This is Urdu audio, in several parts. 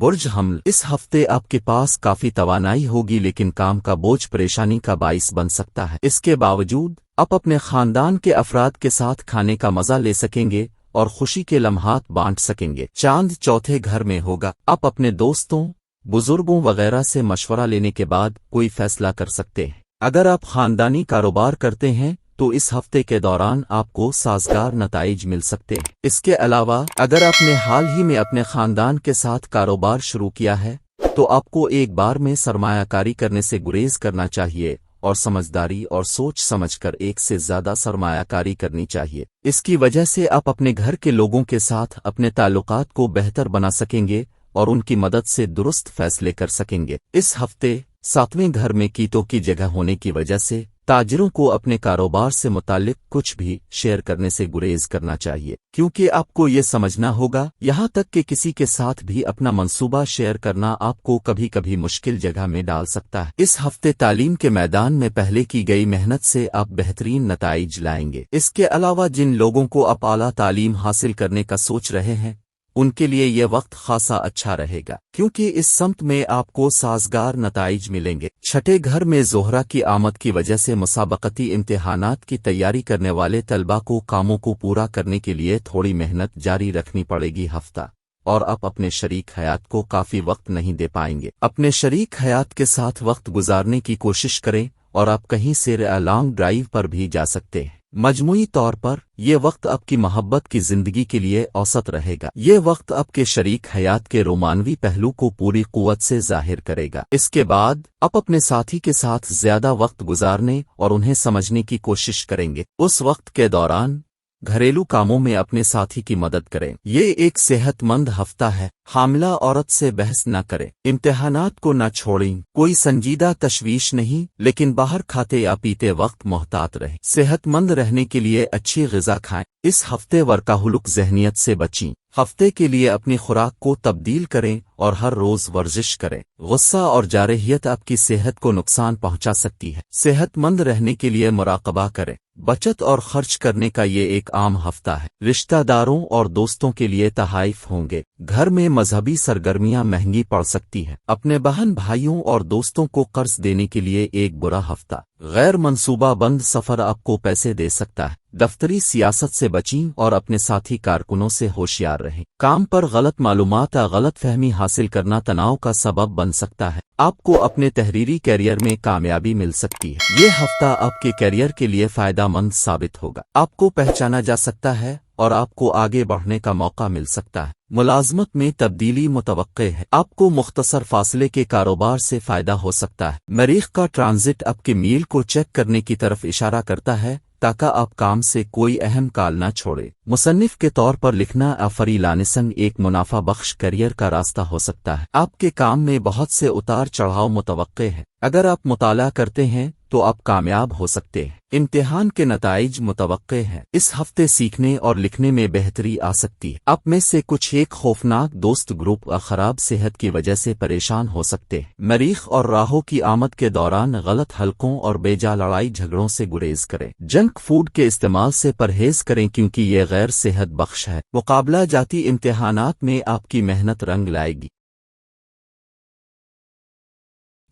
برج حمل، اس ہفتے آپ کے پاس کافی توانائی ہوگی لیکن کام کا بوجھ پریشانی کا باعث بن سکتا ہے۔ اس کے باوجود آپ اپنے خاندان کے افراد کے ساتھ کھانے کا مزہ لے سکیں گے اور خوشی کے لمحات بانٹ سکیں گے۔ چاند چوتھے گھر میں ہوگا، آپ اپنے دوستوں، بزرگوں وغیرہ سے مشورہ لینے کے بعد کوئی فیصلہ کر سکتے ہیں۔ اگر آپ خاندانی کاروبار کرتے ہیں تو اس ہفتے کے دوران آپ کو سازگار نتائج مل سکتے ہیں۔ اس کے علاوہ اگر آپ نے حال ہی میں اپنے خاندان کے ساتھ کاروبار شروع کیا ہے تو آپ کو ایک بار میں سرمایہ کاری کرنے سے گریز کرنا چاہیے اور سمجھداری اور سوچ سمجھ کر ایک سے زیادہ سرمایہ کاری کرنی چاہیے۔ اس کی وجہ سے آپ اپنے گھر کے لوگوں کے ساتھ اپنے تعلقات کو بہتر بنا سکیں گے اور ان کی مدد سے درست فیصلے کر سکیں گے۔ اس ہفتے ساتویں گھر میں کیتوں کی جگہ ہونے کی وجہ سے تاجروں کو اپنے کاروبار سے متعلق کچھ بھی شیئر کرنے سے گریز کرنا چاہیے، کیونکہ آپ کو یہ سمجھنا ہوگا یہاں تک کہ کسی کے ساتھ بھی اپنا منصوبہ شیئر کرنا آپ کو کبھی کبھی مشکل جگہ میں ڈال سکتا ہے۔ اس ہفتے تعلیم کے میدان میں پہلے کی گئی محنت سے آپ بہترین نتائج لائیں گے۔ اس کے علاوہ جن لوگوں کو آپ اعلیٰ تعلیم حاصل کرنے کا سوچ رہے ہیں ان کے لیے یہ وقت خاصا اچھا رہے گا، کیونکہ اس سمت میں آپ کو سازگار نتائج ملیں گے۔ چھٹے گھر میں زہرہ کی آمد کی وجہ سے مسابقتی امتحانات کی تیاری کرنے والے طلباء کو کاموں کو پورا کرنے کے لیے تھوڑی محنت جاری رکھنی پڑے گی ہفتہ، اور آپ اپنے شریک حیات کو کافی وقت نہیں دے پائیں گے۔ اپنے شریک حیات کے ساتھ وقت گزارنے کی کوشش کریں اور آپ کہیں سے لانگ ڈرائیو پر بھی جا سکتے ہیں۔ مجموعی طور پر یہ وقت آپ کی محبت کی زندگی کے لیے اوسط رہے گا۔ یہ وقت آپ کے شریک حیات کے رومانوی پہلو کو پوری قوت سے ظاہر کرے گا۔ اس کے بعد آپ اپنے ساتھی کے ساتھ زیادہ وقت گزارنے اور انہیں سمجھنے کی کوشش کریں گے۔ اس وقت کے دوران گھریلو کاموں میں اپنے ساتھی کی مدد کریں۔ یہ ایک صحت مند ہفتہ ہے۔ حاملہ عورت سے بحث نہ کریں، امتحانات کو نہ چھوڑیں، کوئی سنجیدہ تشویش نہیں، لیکن باہر کھاتے یا پیتے وقت محتاط رہیں۔ صحت مند رہنے کے لیے اچھی غذا کھائیں۔ اس ہفتے ورکاہولک ذہنیت سے بچیں۔ ہفتے کے لیے اپنی خوراک کو تبدیل کریں اور ہر روز ورزش کریں۔ غصہ اور جارحیت آپ کی صحت کو نقصان پہنچا سکتی ہے۔ صحت مند رہنے کے لیے مراقبہ کریں۔ بچت اور خرچ کرنے کا یہ ایک عام ہفتہ ہے۔ رشتہ داروں اور دوستوں کے لیے تحائف ہوں گے۔ گھر میں مذہبی سرگرمیاں مہنگی پڑ سکتی ہیں۔ اپنے بہن بھائیوں اور دوستوں کو قرض دینے کے لیے ایک برا ہفتہ۔ غیر منصوبہ بند سفر آپ کو پیسے دے سکتا ہے۔ دفتری سیاست سے بچیں اور اپنے ساتھی کارکنوں سے ہوشیار رہیں۔ کام پر غلط معلومات یا غلط فہمی حاصل کرنا تناؤ کا سبب بن سکتا ہے۔ آپ کو اپنے تحریری کیریئر میں کامیابی مل سکتی ہے۔ یہ ہفتہ آپ کے کیریئر کے لیے فائدہ مند ثابت ہوگا۔ آپ کو پہچانا جا سکتا ہے اور آپ کو آگے بڑھنے کا موقع مل سکتا ہے۔ ملازمت میں تبدیلی متوقع ہے۔ آپ کو مختصر فاصلے کے کاروبار سے فائدہ ہو سکتا ہے۔ مریخ کا ٹرانزٹ آپ کے میل کو چیک کرنے کی طرف اشارہ کرتا ہے تاکہ آپ کام سے کوئی اہم کال نہ چھوڑیں۔ مصنف کے طور پر لکھنا یا فری لانسنگ ایک منافع بخش کیریئر کا راستہ ہو سکتا ہے۔ آپ کے کام میں بہت سے اتار چڑھاؤ متوقع ہے۔ اگر آپ مطالعہ کرتے ہیں تو آپ کامیاب ہو سکتے ہیں۔ امتحان کے نتائج متوقع ہیں۔ اس ہفتے سیکھنے اور لکھنے میں بہتری آ سکتی ہے۔ آپ میں سے کچھ ایک خوفناک دوست گروپ اور خراب صحت کی وجہ سے پریشان ہو سکتے ہیں۔ مریخ اور راہو کی آمد کے دوران غلط حلقوں اور بیجا لڑائی جھگڑوں سے گریز کریں۔ جنک فوڈ کے استعمال سے پرہیز کریں کیونکہ یہ غیر صحت بخش ہے۔ مقابلہ جاتی امتحانات میں آپ کی محنت رنگ لائے گی۔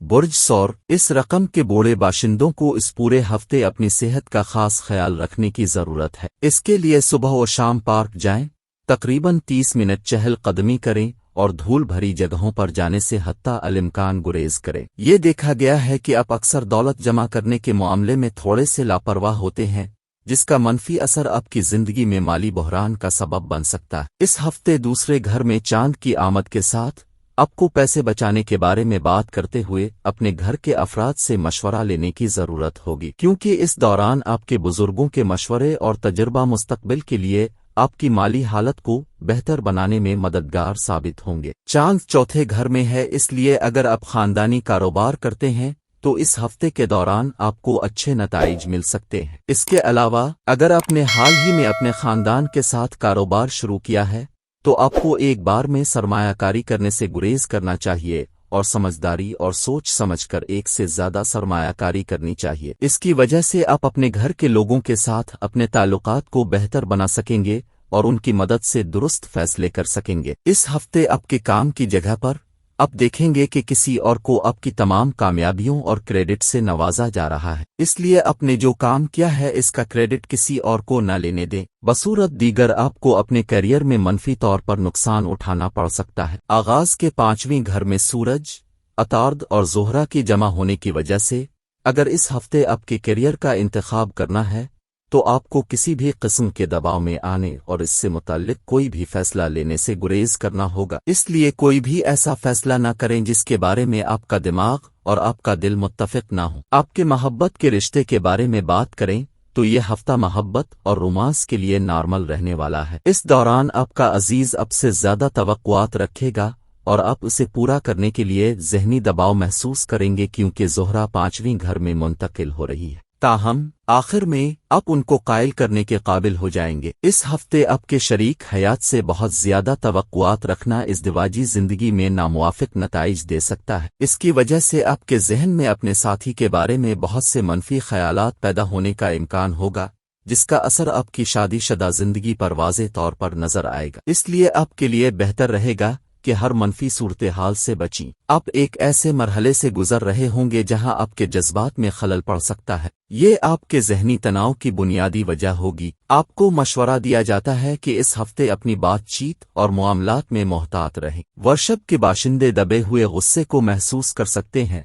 برج سور، اس رقم کے بوڑھے باشندوں کو اس پورے ہفتے اپنی صحت کا خاص خیال رکھنے کی ضرورت ہے۔ اس کے لیے صبح و شام پارک جائیں، تقریباً 30 منٹ چہل قدمی کریں اور دھول بھری جگہوں پر جانے سے حتی الامکان گریز کریں۔ یہ دیکھا گیا ہے کہ آپ اکثر دولت جمع کرنے کے معاملے میں تھوڑے سے لاپرواہ ہوتے ہیں، جس کا منفی اثر آپ کی زندگی میں مالی بحران کا سبب بن سکتا ہے۔ اس ہفتے دوسرے گھر میں چاند کی آمد کے ساتھ آپ کو پیسے بچانے کے بارے میں بات کرتے ہوئے اپنے گھر کے افراد سے مشورہ لینے کی ضرورت ہوگی، کیونکہ اس دوران آپ کے بزرگوں کے مشورے اور تجربہ مستقبل کے لیے آپ کی مالی حالت کو بہتر بنانے میں مددگار ثابت ہوں گے۔ چاند چوتھے گھر میں ہے، اس لیے اگر آپ خاندانی کاروبار کرتے ہیں تو اس ہفتے کے دوران آپ کو اچھے نتائج مل سکتے ہیں۔ اس کے علاوہ اگر آپ نے حال ہی میں اپنے خاندان کے ساتھ کاروبار شروع کیا ہے تو آپ کو ایک بار میں سرمایہ کاری کرنے سے گریز کرنا چاہیے اور سمجھداری اور سوچ سمجھ کر ایک سے زیادہ سرمایہ کاری کرنی چاہیے۔ اس کی وجہ سے آپ اپنے گھر کے لوگوں کے ساتھ اپنے تعلقات کو بہتر بنا سکیں گے اور ان کی مدد سے درست فیصلے کر سکیں گے۔ اس ہفتے آپ کے کام کی جگہ پر آپ دیکھیں گے کہ کسی اور کو آپ کی تمام کامیابیوں اور کریڈٹ سے نوازا جا رہا ہے، اس لیے آپ نے جو کام کیا ہے اس کا کریڈٹ کسی اور کو نہ لینے دیں۔ بصورت دیگر آپ کو اپنے کیریئر میں منفی طور پر نقصان اٹھانا پڑ سکتا ہے۔ آغاز کے 5ویں گھر میں سورج، عطارد اور زہرہ کی جمع ہونے کی وجہ سے اگر اس ہفتے آپ کے کیریئر کا انتخاب کرنا ہے تو آپ کو کسی بھی قسم کے دباؤ میں آنے اور اس سے متعلق کوئی بھی فیصلہ لینے سے گریز کرنا ہوگا۔ اس لیے کوئی بھی ایسا فیصلہ نہ کریں جس کے بارے میں آپ کا دماغ اور آپ کا دل متفق نہ ہو۔ آپ کے محبت کے رشتے کے بارے میں بات کریں تو یہ ہفتہ محبت اور رومانس کے لیے نارمل رہنے والا ہے۔ اس دوران آپ کا عزیز آپ سے زیادہ توقعات رکھے گا اور آپ اسے پورا کرنے کے لیے ذہنی دباؤ محسوس کریں گے کیونکہ زہرہ 5ویں گھر میں منتقل ہو رہی ہے۔ تاہم آخر میں آپ ان کو قائل کرنے کے قابل ہو جائیں گے۔ اس ہفتے آپ کے شریک حیات سے بہت زیادہ توقعات رکھنا ازدواجی زندگی میں ناموافق نتائج دے سکتا ہے۔ اس کی وجہ سے آپ کے ذہن میں اپنے ساتھی کے بارے میں بہت سے منفی خیالات پیدا ہونے کا امکان ہوگا جس کا اثر آپ کی شادی شدہ زندگی پر واضح طور پر نظر آئے گا۔ اس لیے آپ کے لیے بہتر رہے گا کہ ہر منفی صورتحال سے بچیں۔ آپ ایک ایسے مرحلے سے گزر رہے ہوں گے جہاں آپ کے جذبات میں خلل پڑ سکتا ہے، یہ آپ کے ذہنی تناؤ کی بنیادی وجہ ہوگی۔ آپ کو مشورہ دیا جاتا ہے کہ اس ہفتے اپنی بات چیت اور معاملات میں محتاط رہیں۔ ورشب کے باشندے دبے ہوئے غصے کو محسوس کر سکتے ہیں،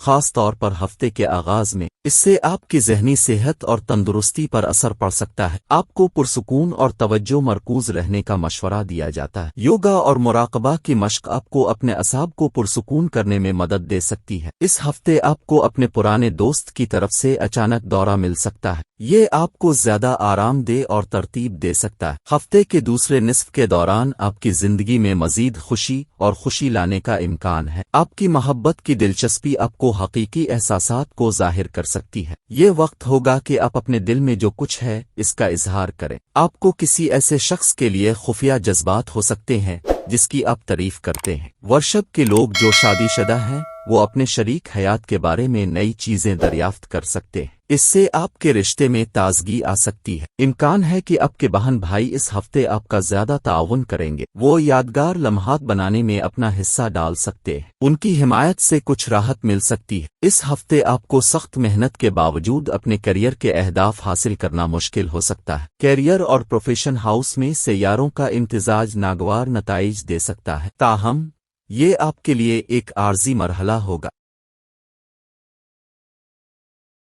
خاص طور پر ہفتے کے آغاز میں۔ اس سے آپ کی ذہنی صحت اور تندرستی پر اثر پڑ سکتا ہے۔ آپ کو پرسکون اور توجہ مرکوز رہنے کا مشورہ دیا جاتا ہے۔ یوگا اور مراقبہ کی مشق آپ کو اپنے اعصاب کو پرسکون کرنے میں مدد دے سکتی ہے۔ اس ہفتے آپ کو اپنے پرانے دوست کی طرف سے اچانک دورہ مل سکتا ہے، یہ آپ کو زیادہ آرام دہ اور ترتیب دے سکتا ہے۔ ہفتے کے دوسرے نصف کے دوران آپ کی زندگی میں مزید خوشی اور خوشی لانے کا امکان ہے۔ آپ کی محبت کی دلچسپی آپ کو حقیقی احساسات کو ظاہر کر سکتی ہے۔ یہ وقت ہوگا کہ آپ اپنے دل میں جو کچھ ہے اس کا اظہار کریں۔ آپ کو کسی ایسے شخص کے لیے خفیہ جذبات ہو سکتے ہیں جس کی آپ تعریف کرتے ہیں۔ ورشب کے لوگ جو شادی شدہ ہیں وہ اپنے شریک حیات کے بارے میں نئی چیزیں دریافت کر سکتے ہیں، اس سے آپ کے رشتے میں تازگی آ سکتی ہے۔ امکان ہے کہ آپ کے بہن بھائی اس ہفتے آپ کا زیادہ تعاون کریں گے، وہ یادگار لمحات بنانے میں اپنا حصہ ڈال سکتے ہیں، ان کی حمایت سے کچھ راحت مل سکتی ہے۔ اس ہفتے آپ کو سخت محنت کے باوجود اپنے کیریئر کے اہداف حاصل کرنا مشکل ہو سکتا ہے۔ کیریئر اور پروفیشن ہاؤس میں سیاروں کا امتزاج ناگوار نتائج دے سکتا ہے، تاہم یہ آپ کے لیے ایک عارضی مرحلہ ہوگا۔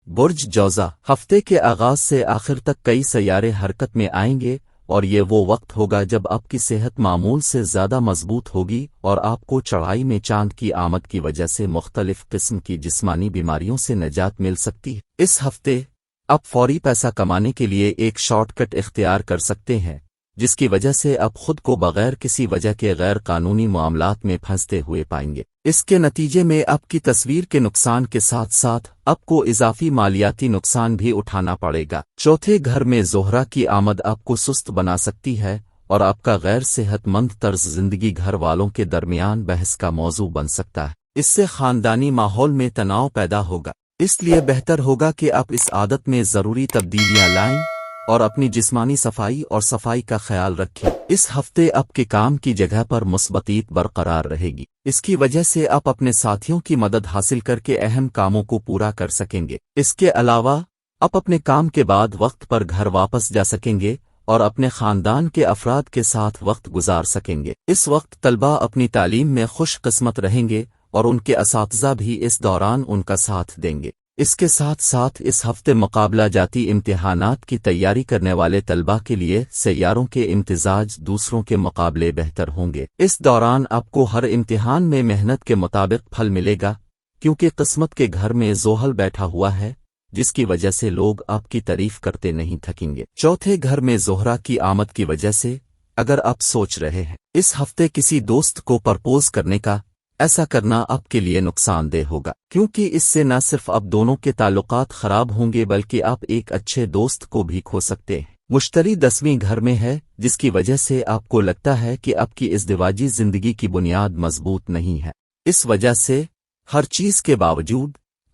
برج جوزہ، ہفتے کے آغاز سے آخر تک کئی سیارے حرکت میں آئیں گے اور یہ وہ وقت ہوگا جب آپ کی صحت معمول سے زیادہ مضبوط ہوگی اور آپ کو چڑھائی میں چاند کی آمد کی وجہ سے مختلف قسم کی جسمانی بیماریوں سے نجات مل سکتی ہے۔ اس ہفتے آپ فوری پیسہ کمانے کے لیے ایک شارٹ کٹ اختیار کر سکتے ہیں جس کی وجہ سے آپ خود کو بغیر کسی وجہ کے غیر قانونی معاملات میں پھنستے ہوئے پائیں گے۔ اس کے نتیجے میں آپ کی تصویر کے نقصان کے ساتھ ساتھ آپ کو اضافی مالیاتی نقصان بھی اٹھانا پڑے گا۔ چوتھے گھر میں زہرہ کی آمد آپ کو سست بنا سکتی ہے اور آپ کا غیر صحت مند طرز زندگی گھر والوں کے درمیان بحث کا موضوع بن سکتا ہے، اس سے خاندانی ماحول میں تناؤ پیدا ہوگا۔ اس لیے بہتر ہوگا کہ آپ اس عادت میں ضروری تبدیلیاں لائیں اور اپنی جسمانی صفائی اور صفائی کا خیال رکھیں۔ اس ہفتے آپ کے کام کی جگہ پر مثبتیت برقرار رہے گی، اس کی وجہ سے آپ اپنے ساتھیوں کی مدد حاصل کر کے اہم کاموں کو پورا کر سکیں گے۔ اس کے علاوہ آپ اپنے کام کے بعد وقت پر گھر واپس جا سکیں گے اور اپنے خاندان کے افراد کے ساتھ وقت گزار سکیں گے۔ اس وقت طلباء اپنی تعلیم میں خوش قسمت رہیں گے اور ان کے اساتذہ بھی اس دوران ان کا ساتھ دیں گے۔ اس کے ساتھ ساتھ اس ہفتے مقابلہ جاتی امتحانات کی تیاری کرنے والے طلباء کے لیے سیاروں کے امتزاج دوسروں کے مقابلے بہتر ہوں گے۔ اس دوران آپ کو ہر امتحان میں محنت کے مطابق پھل ملے گا کیونکہ قسمت کے گھر میں زحل بیٹھا ہوا ہے جس کی وجہ سے لوگ آپ کی تعریف کرتے نہیں تھکیں گے۔ چوتھے گھر میں زہرہ کی آمد کی وجہ سے اگر آپ سوچ رہے ہیں اس ہفتے کسی دوست کو پرپوز کرنے کا، ایسا کرنا آپ کے لیے نقصان دہ ہوگا کیونکہ اس سے نہ صرف آپ دونوں کے تعلقات خراب ہوں گے بلکہ آپ ایک اچھے دوست کو بھی کھو سکتے ہیں۔ مشتری 10ویں گھر میں ہے جس کی وجہ سے آپ کو لگتا ہے کہ آپ کی ازدواجی زندگی کی بنیاد مضبوط نہیں ہے۔ اس وجہ سے ہر چیز کے باوجود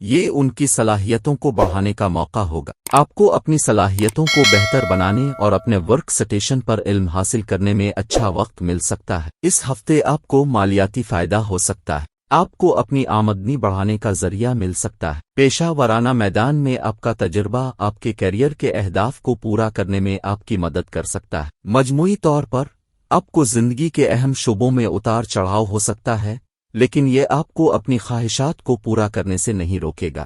یہ ان کی صلاحیتوں کو بڑھانے کا موقع ہوگا۔ آپ کو اپنی صلاحیتوں کو بہتر بنانے اور اپنے ورک سٹیشن پر علم حاصل کرنے میں اچھا وقت مل سکتا ہے۔ اس ہفتے آپ کو مالیاتی فائدہ ہو سکتا ہے۔ آپ کو اپنی آمدنی بڑھانے کا ذریعہ مل سکتا ہے۔ پیشہ ورانہ میدان میں آپ کا تجربہ آپ کے کیریئر کے اہداف کو پورا کرنے میں آپ کی مدد کر سکتا ہے۔ مجموعی طور پر آپ کو زندگی کے اہم شعبوں میں اتار چڑھاؤ ہو سکتا ہے، لیکن یہ آپ کو اپنی خواہشات کو پورا کرنے سے نہیں روکے گا۔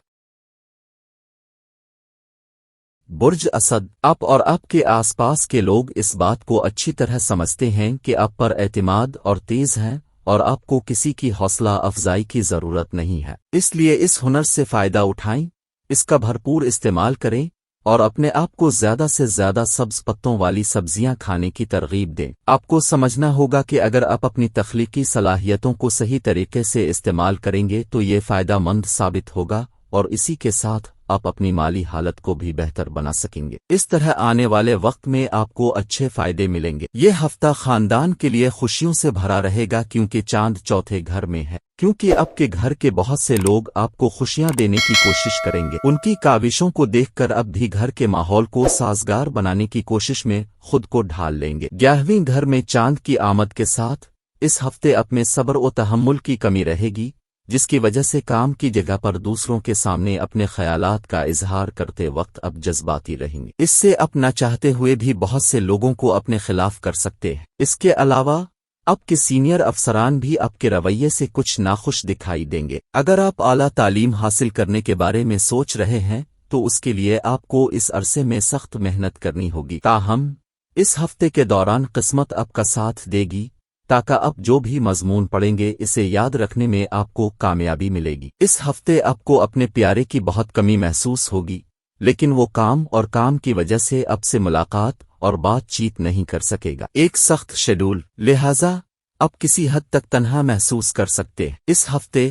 برج اسد، آپ اور آپ کے آس پاس کے لوگ اس بات کو اچھی طرح سمجھتے ہیں کہ آپ پر اعتماد اور تیز ہیں، اور آپ کو کسی کی حوصلہ افزائی کی ضرورت نہیں ہے۔ اس لیے اس ہنر سے فائدہ اٹھائیں، اس کا بھرپور استعمال کریں اور اپنے آپ کو زیادہ سے زیادہ سبز پتوں والی سبزیاں کھانے کی ترغیب دیں۔ آپ کو سمجھنا ہوگا کہ اگر آپ اپنی تخلیقی صلاحیتوں کو صحیح طریقے سے استعمال کریں گے تو یہ فائدہ مند ثابت ہوگا، اور اسی کے ساتھ آپ اپنی مالی حالت کو بھی بہتر بنا سکیں گے۔ اس طرح آنے والے وقت میں آپ کو اچھے فائدے ملیں گے۔ یہ ہفتہ خاندان کے لیے خوشیوں سے بھرا رہے گا کیونکہ چاند چوتھے گھر میں ہے، کیونکہ آپ کے گھر کے بہت سے لوگ آپ کو خوشیاں دینے کی کوشش کریں گے۔ ان کی کاوشوں کو دیکھ کر اب بھی گھر کے ماحول کو سازگار بنانے کی کوشش میں خود کو ڈھال لیں گے۔ 11ویں گھر میں چاند کی آمد کے ساتھ اس ہفتے آپ میں صبر و تحمل کی کمی رہے گی، جس کی وجہ سے کام کی جگہ پر دوسروں کے سامنے اپنے خیالات کا اظہار کرتے وقت اب جذباتی رہیں گے۔ اس سے آپ نہ چاہتے ہوئے بھی بہت سے لوگوں کو اپنے خلاف کر سکتے ہیں۔ اس کے علاوہ آپ کے سینئر افسران بھی آپ کے رویے سے کچھ ناخوش دکھائی دیں گے۔ اگر آپ اعلیٰ تعلیم حاصل کرنے کے بارے میں سوچ رہے ہیں تو اس کے لیے آپ کو اس عرصے میں سخت محنت کرنی ہوگی۔ تاہم اس ہفتے کے دوران قسمت آپ کا ساتھ دے گی، تاکہ آپ جو بھی مضمون پڑھیں گے اسے یاد رکھنے میں آپ کو کامیابی ملے گی۔ اس ہفتے آپ کو اپنے پیارے کی بہت کمی محسوس ہوگی، لیکن وہ کام کی وجہ سے اب سے ملاقات اور بات چیت نہیں کر سکے گا۔ ایک سخت شیڈول، لہٰذا آپ کسی حد تک تنہا محسوس کر سکتے ہیں۔ اس ہفتے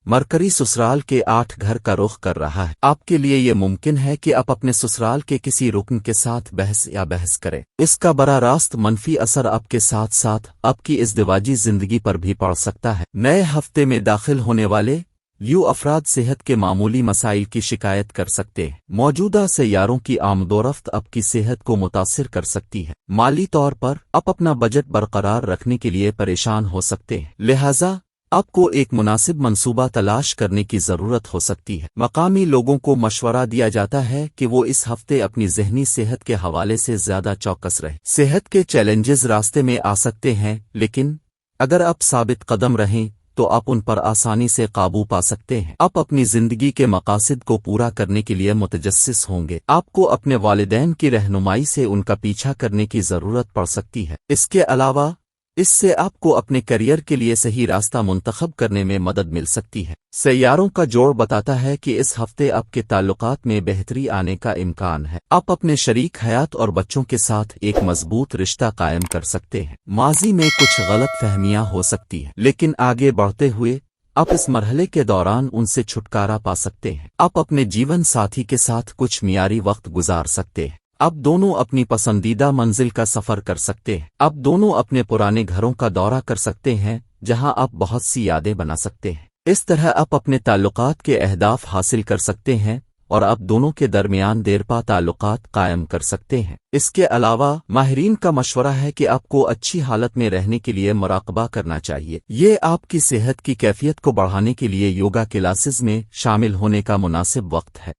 مرکری سسرال کے 8 گھر کا رخ کر رہا ہے۔ آپ کے لیے یہ ممکن ہے کہ آپ اپنے سسرال کے کسی رکن کے ساتھ بحث کریں۔ اس کا براہ راست منفی اثر آپ کے ساتھ ساتھ آپ کی ازدواجی زندگی پر بھی پڑ سکتا ہے۔ نئے ہفتے میں داخل ہونے والے افراد صحت کے معمولی مسائل کی شکایت کر سکتے ہیں۔ موجودہ سیاروں کی آمد و رفت آپ کی صحت کو متاثر کر سکتی ہے۔ مالی طور پر آپ اپنا بجٹ برقرار رکھنے کے لیے پریشان ہو سکتے ہیں، لہٰذا آپ کو ایک مناسب منصوبہ تلاش کرنے کی ضرورت ہو سکتی ہے۔ مقامی لوگوں کو مشورہ دیا جاتا ہے کہ وہ اس ہفتے اپنی ذہنی صحت کے حوالے سے زیادہ چوکس رہیں۔ صحت کے چیلنجز راستے میں آ سکتے ہیں، لیکن اگر آپ ثابت قدم رہیں تو آپ ان پر آسانی سے قابو پا سکتے ہیں۔ آپ اپنی زندگی کے مقاصد کو پورا کرنے کے لیے متجسس ہوں گے۔ آپ کو اپنے والدین کی رہنمائی سے ان کا پیچھا کرنے کی ضرورت پڑ سکتی ہے۔ اس کے علاوہ اس سے آپ کو اپنے کیریئر کے لیے صحیح راستہ منتخب کرنے میں مدد مل سکتی ہے۔ سیاروں کا جوڑ بتاتا ہے کہ اس ہفتے آپ کے تعلقات میں بہتری آنے کا امکان ہے۔ آپ اپنے شریک حیات اور بچوں کے ساتھ ایک مضبوط رشتہ قائم کر سکتے ہیں۔ ماضی میں کچھ غلط فہمیاں ہو سکتی ہیں، لیکن آگے بڑھتے ہوئے آپ اس مرحلے کے دوران ان سے چھٹکارا پا سکتے ہیں۔ آپ اپنے جیون ساتھی کے ساتھ کچھ معیاری وقت گزار سکتے ہیں۔ اب دونوں اپنی پسندیدہ منزل کا سفر کر سکتے ہیں۔ اب دونوں اپنے پرانے گھروں کا دورہ کر سکتے ہیں جہاں آپ بہت سی یادیں بنا سکتے ہیں۔ اس طرح آپ اپنے تعلقات کے اہداف حاصل کر سکتے ہیں اور آپ دونوں کے درمیان دیرپا تعلقات قائم کر سکتے ہیں۔ اس کے علاوہ ماہرین کا مشورہ ہے کہ آپ کو اچھی حالت میں رہنے کے لیے مراقبہ کرنا چاہیے۔ یہ آپ کی صحت کی کیفیت کو بڑھانے کے لیے یوگا کلاسز میں شامل ہونے کا مناسب وقت ہے۔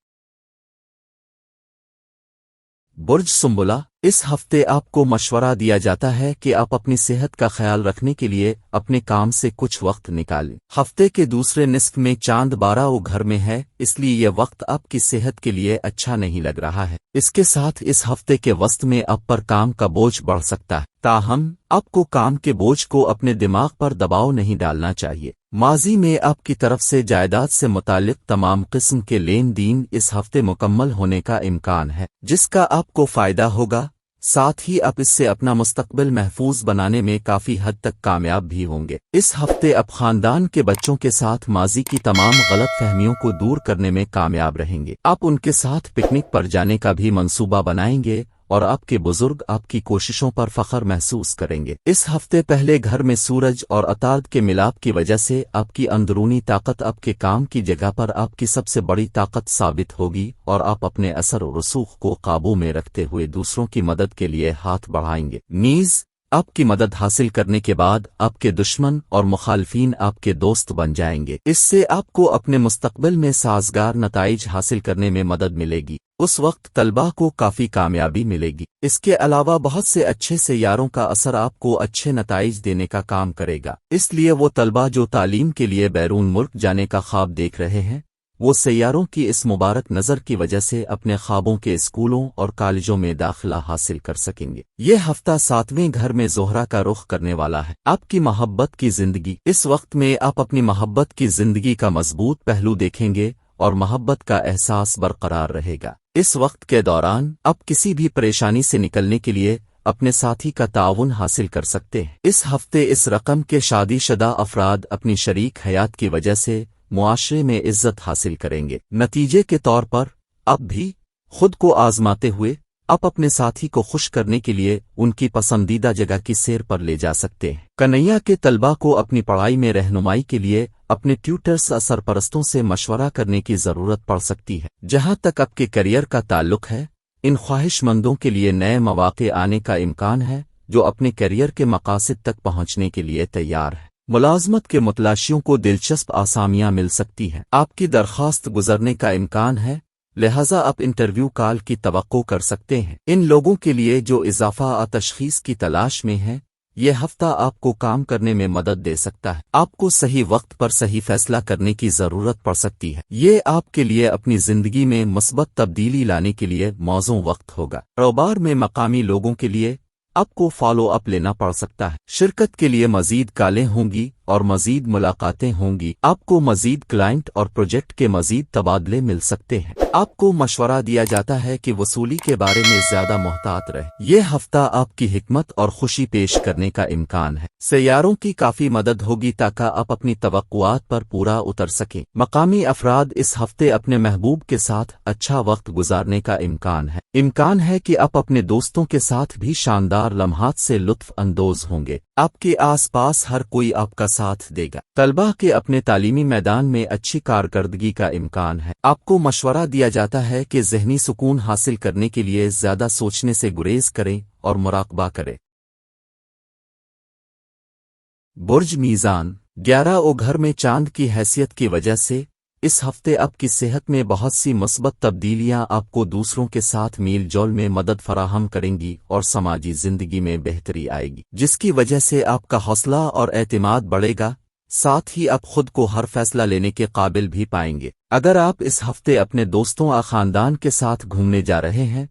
برج سنبلہ، اس ہفتے آپ کو مشورہ دیا جاتا ہے کہ آپ اپنی صحت کا خیال رکھنے کے لیے اپنے کام سے کچھ وقت نکالیں۔ ہفتے کے دوسرے نصف میں چاند 12 گھر میں ہے، اس لیے یہ وقت آپ کی صحت کے لیے اچھا نہیں لگ رہا ہے۔ اس کے ساتھ اس ہفتے کے وسط میں آپ پر کام کا بوجھ بڑھ سکتا ہے، تاہم آپ کو کام کے بوجھ کو اپنے دماغ پر دباؤ نہیں ڈالنا چاہیے۔ ماضی میں آپ کی طرف سے جائیداد سے متعلق تمام قسم کے لین دین اس ہفتے مکمل ہونے کا امکان ہے، جس کا آپ کو فائدہ ہوگا۔ ساتھ ہی آپ اس سے اپنا مستقبل محفوظ بنانے میں کافی حد تک کامیاب بھی ہوں گے۔ اس ہفتے آپ خاندان کے بچوں کے ساتھ ماضی کی تمام غلط فہمیوں کو دور کرنے میں کامیاب رہیں گے۔ آپ ان کے ساتھ پکنک پر جانے کا بھی منصوبہ بنائیں گے اور آپ کے بزرگ آپ کی کوششوں پر فخر محسوس کریں گے۔ اس ہفتے پہلے گھر میں سورج اور عطارد کے ملاپ کی وجہ سے آپ کی اندرونی طاقت آپ کے کام کی جگہ پر آپ کی سب سے بڑی طاقت ثابت ہوگی، اور آپ اپنے اثر و رسوخ کو قابو میں رکھتے ہوئے دوسروں کی مدد کے لیے ہاتھ بڑھائیں گے۔ نیز آپ کی مدد حاصل کرنے کے بعد آپ کے دشمن اور مخالفین آپ کے دوست بن جائیں گے۔ اس سے آپ کو اپنے مستقبل میں سازگار نتائج حاصل کرنے میں مدد ملے گی۔ اس وقت طلباء کو کافی کامیابی ملے گی۔ اس کے علاوہ بہت سے اچھے سیاروں کا اثر آپ کو اچھے نتائج دینے کا کام کرے گا، اس لیے وہ طلباء جو تعلیم کے لیے بیرون ملک جانے کا خواب دیکھ رہے ہیں، وہ سیاروں کی اس مبارک نظر کی وجہ سے اپنے خوابوں کے اسکولوں اور کالجوں میں داخلہ حاصل کر سکیں گے۔ یہ ہفتہ 7ویں گھر میں زہرہ کا رخ کرنے والا ہے۔ آپ کی محبت کی زندگی۔ اس وقت میں آپ اپنی محبت کی زندگی کا مضبوط پہلو دیکھیں گے اور محبت کا احساس برقرار رہے گا۔ اس وقت کے دوران آپ کسی بھی پریشانی سے نکلنے کے لیے اپنے ساتھی کا تعاون حاصل کر سکتے ہیں۔ اس ہفتے اس رقم کے شادی شدہ افراد اپنی شریک حیات کی وجہ سے معاشرے میں عزت حاصل کریں گے۔ نتیجے کے طور پر آپ بھی خود کو آزماتے ہوئے آپ اپنے ساتھی کو خوش کرنے کے لیے ان کی پسندیدہ جگہ کی سیر پر لے جا سکتے ہیں۔ کنیا کے طلباء کو اپنی پڑھائی میں رہنمائی کے لیے اپنے ٹیوٹرز سرپرستوں سے مشورہ کرنے کی ضرورت پڑ سکتی ہے۔ جہاں تک آپ کے کیریئر کا تعلق ہے، ان خواہش مندوں کے لیے نئے مواقع آنے کا امکان ہے جو اپنے کیریئر کے مقاصد تک پہنچنے کے لیے تیار ہے۔ ملازمت کے متلاشیوں کو دلچسپ آسامیاں مل سکتی ہیں۔ آپ کی درخواست گزرنے کا امکان ہے، لہذا آپ انٹرویو کال کی توقع کر سکتے ہیں۔ ان لوگوں کے لیے جو اضافہ تشخیص کی تلاش میں ہیں، یہ ہفتہ آپ کو کام کرنے میں مدد دے سکتا ہے۔ آپ کو صحیح وقت پر صحیح فیصلہ کرنے کی ضرورت پڑ سکتی ہے۔ یہ آپ کے لیے اپنی زندگی میں مثبت تبدیلی لانے کے لیے موزوں وقت ہوگا۔ کاروبار میں مقامی لوگوں کے لیے آپ کو فالو اپ لینا پڑ سکتا ہے۔ شرکت کے لیے مزید کالیں ہوں گی اور مزید ملاقاتیں ہوں گی۔ آپ کو مزید کلائنٹ اور پروجیکٹ کے مزید تبادلے مل سکتے ہیں۔ آپ کو مشورہ دیا جاتا ہے کہ وصولی کے بارے میں زیادہ محتاط رہیں۔ یہ ہفتہ آپ کی حکمت اور خوشی پیش کرنے کا امکان ہے۔ سیاروں کی کافی مدد ہوگی تاکہ آپ اپنی توقعات پر پورا اتر سکیں۔ مقامی افراد اس ہفتے اپنے محبوب کے ساتھ اچھا وقت گزارنے کا امکان ہے کہ آپ اپنے دوستوں کے ساتھ بھی شاندار لمحات سے لطف اندوز ہوں گے۔ آپ کے آس پاس ہر کوئی آپ کا ساتھ دے گا۔ طلباء کے اپنے تعلیمی میدان میں اچھی کارکردگی کا امکان ہے۔ آپ کو مشورہ دیا جاتا ہے کہ ذہنی سکون حاصل کرنے کے لیے زیادہ سوچنے سے گریز کریں اور مراقبہ کریں۔ برج میزان 11 گھر میں چاند کی حیثیت کی وجہ سے اس ہفتے آپ کی صحت میں بہت سی مثبت تبدیلیاں آپ کو دوسروں کے ساتھ میل جول میں مدد فراہم کریں گی اور سماجی زندگی میں بہتری آئے گی، جس کی وجہ سے آپ کا حوصلہ اور اعتماد بڑھے گا۔ ساتھ ہی آپ خود کو ہر فیصلہ لینے کے قابل بھی پائیں گے۔ اگر آپ اس ہفتے اپنے دوستوں اور خاندان کے ساتھ گھومنے جا رہے ہیں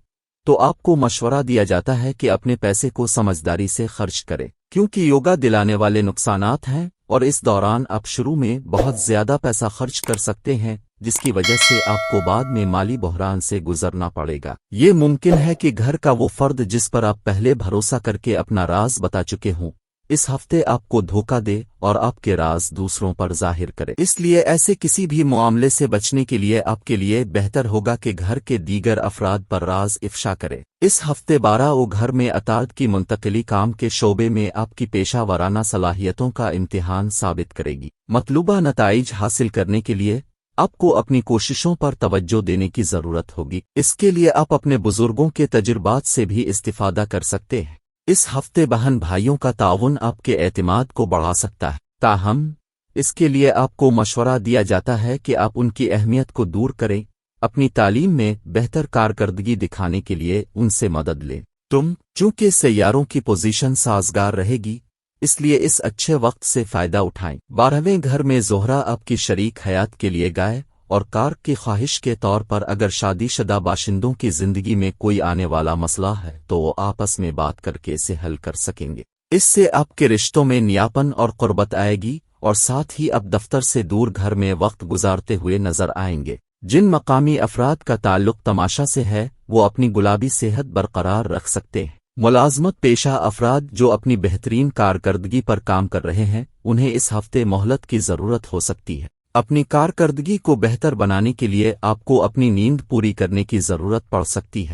تو آپ کو مشورہ دیا جاتا ہے کہ اپنے پیسے کو سمجھداری سے خرچ کریں، کیونکہ یوگا دلانے والے نقصانات ہیں اور اس دوران آپ شروع میں بہت زیادہ پیسہ خرچ کر سکتے ہیں، جس کی وجہ سے آپ کو بعد میں مالی بحران سے گزرنا پڑے گا۔ یہ ممکن ہے کہ گھر کا وہ فرد جس پر آپ پہلے بھروسہ کر کے اپنا راز بتا چکے ہوں، اس ہفتے آپ کو دھوکہ دے اور آپ کے راز دوسروں پر ظاہر کرے۔ اس لیے ایسے کسی بھی معاملے سے بچنے کے لیے آپ کے لیے بہتر ہوگا کہ گھر کے دیگر افراد پر راز افشا کرے۔ اس ہفتے 12 گھر میں عطارد کی منتقلی کام کے شعبے میں آپ کی پیشہ ورانہ صلاحیتوں کا امتحان ثابت کرے گی۔ مطلوبہ نتائج حاصل کرنے کے لیے آپ کو اپنی کوششوں پر توجہ دینے کی ضرورت ہوگی۔ اس کے لیے آپ اپنے بزرگوں کے تجربات سے بھی استفادہ کر سکتے ہیں۔ اس ہفتے بہن بھائیوں کا تعاون آپ کے اعتماد کو بڑھا سکتا ہے، تاہم اس کے لیے آپ کو مشورہ دیا جاتا ہے کہ آپ ان کی اہمیت کو دور کریں۔ اپنی تعلیم میں بہتر کارکردگی دکھانے کے لیے ان سے مدد لیں۔ چونکہ سیاروں کی پوزیشن سازگار رہے گی، اس لیے اس اچھے وقت سے فائدہ اٹھائیں۔ 12ویں گھر میں زہرہ آپ کی شریک حیات کے لیے گائے اور کار کی خواہش کے طور پر اگر شادی شدہ باشندوں کی زندگی میں کوئی آنے والا مسئلہ ہے تو وہ آپس میں بات کر کے اسے حل کر سکیں گے۔ اس سے آپ کے رشتوں میں نیاپن اور قربت آئے گی اور ساتھ ہی آپ دفتر سے دور گھر میں وقت گزارتے ہوئے نظر آئیں گے۔ جن مقامی افراد کا تعلق تماشا سے ہے وہ اپنی گلابی صحت برقرار رکھ سکتے ہیں۔ ملازمت پیشہ افراد جو اپنی بہترین کارکردگی پر کام کر رہے ہیں انہیں اس ہفتے مہلت کی ضرورت ہو سکتی ہے۔ اپنی کارکردگی کو بہتر بنانے کے لیے آپ کو اپنی نیند پوری کرنے کی ضرورت پڑ سکتی ہے۔